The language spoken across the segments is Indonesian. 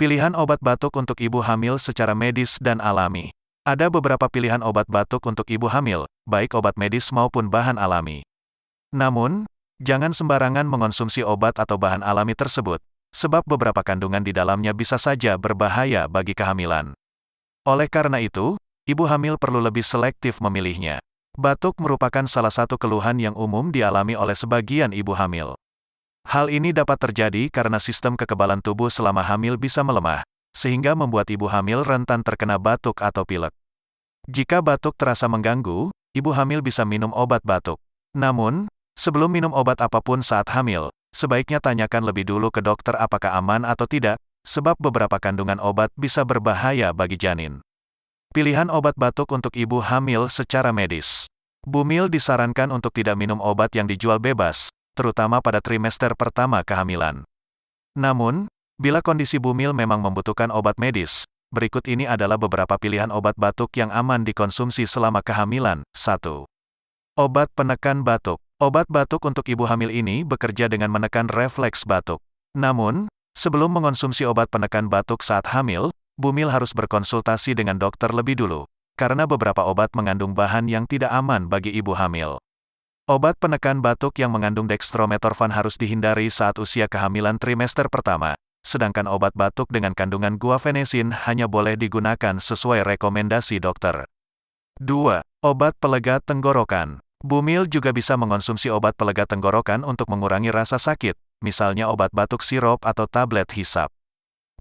Pilihan obat batuk untuk ibu hamil secara medis dan alami. Ada beberapa pilihan obat batuk untuk ibu hamil, baik obat medis maupun bahan alami. Namun, jangan sembarangan mengonsumsi obat atau bahan alami tersebut, sebab beberapa kandungan di dalamnya bisa saja berbahaya bagi kehamilan. Oleh karena itu, ibu hamil perlu lebih selektif memilihnya. Batuk merupakan salah satu keluhan yang umum dialami oleh sebagian ibu hamil. Hal ini dapat terjadi karena sistem kekebalan tubuh selama hamil bisa melemah, sehingga membuat ibu hamil rentan terkena batuk atau pilek. Jika batuk terasa mengganggu, ibu hamil bisa minum obat batuk. Namun, sebelum minum obat apapun saat hamil, sebaiknya tanyakan lebih dulu ke dokter apakah aman atau tidak, sebab beberapa kandungan obat bisa berbahaya bagi janin. Pilihan obat batuk untuk ibu hamil secara medis. Bumil disarankan untuk tidak minum obat yang dijual bebas, terutama pada trimester pertama kehamilan. Namun, bila kondisi bumil memang membutuhkan obat medis, berikut ini adalah beberapa pilihan obat batuk yang aman dikonsumsi selama kehamilan. 1. Obat penekan batuk. Obat batuk untuk ibu hamil ini bekerja dengan menekan refleks batuk. Namun, sebelum mengonsumsi obat penekan batuk saat hamil, bumil harus berkonsultasi dengan dokter lebih dulu, karena beberapa obat mengandung bahan yang tidak aman bagi ibu hamil. Obat penekan batuk yang mengandung dextrometorphan harus dihindari saat usia kehamilan trimester pertama, sedangkan obat batuk dengan kandungan guaifenesin hanya boleh digunakan sesuai rekomendasi dokter. 2. Obat pelega tenggorokan. Bumil juga bisa mengonsumsi obat pelega tenggorokan untuk mengurangi rasa sakit, misalnya obat batuk sirup atau tablet hisap.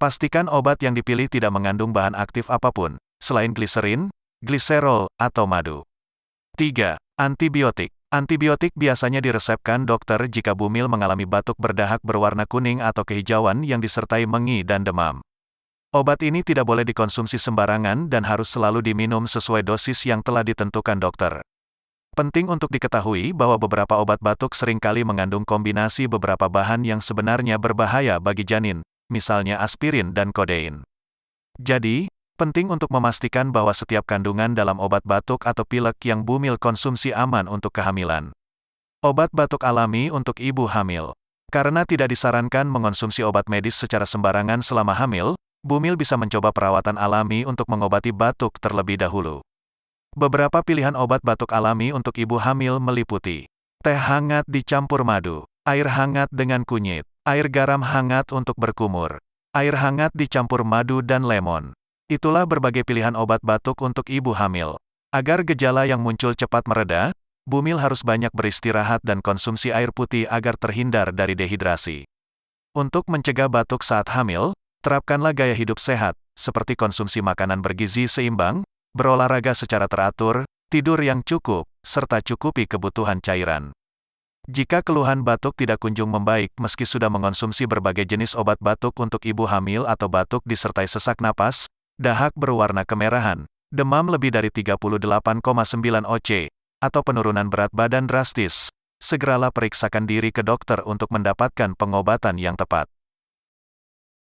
Pastikan obat yang dipilih tidak mengandung bahan aktif apapun, selain gliserin, gliserol, atau madu. 3. Antibiotik. Antibiotik biasanya diresepkan dokter jika bumil mengalami batuk berdahak berwarna kuning atau kehijauan yang disertai mengi dan demam. Obat ini tidak boleh dikonsumsi sembarangan dan harus selalu diminum sesuai dosis yang telah ditentukan dokter. Penting untuk diketahui bahwa beberapa obat batuk seringkali mengandung kombinasi beberapa bahan yang sebenarnya berbahaya bagi janin, misalnya aspirin dan kodein. Jadi, penting untuk memastikan bahwa setiap kandungan dalam obat batuk atau pilek yang bumil konsumsi aman untuk kehamilan. Obat batuk alami untuk ibu hamil. Karena tidak disarankan mengonsumsi obat medis secara sembarangan selama hamil, bumil bisa mencoba perawatan alami untuk mengobati batuk terlebih dahulu. Beberapa pilihan obat batuk alami untuk ibu hamil meliputi teh hangat dicampur madu, air hangat dengan kunyit, air garam hangat untuk berkumur, air hangat dicampur madu dan lemon. Itulah berbagai pilihan obat batuk untuk ibu hamil. Agar gejala yang muncul cepat mereda, bumil harus banyak beristirahat dan konsumsi air putih agar terhindar dari dehidrasi. Untuk mencegah batuk saat hamil, terapkanlah gaya hidup sehat, seperti konsumsi makanan bergizi seimbang, berolahraga secara teratur, tidur yang cukup, serta cukupi kebutuhan cairan. Jika keluhan batuk tidak kunjung membaik meski sudah mengonsumsi berbagai jenis obat batuk untuk ibu hamil atau batuk disertai sesak napas, dahak berwarna kemerahan, demam lebih dari 38,9 OC, atau penurunan berat badan drastis, segeralah periksakan diri ke dokter untuk mendapatkan pengobatan yang tepat.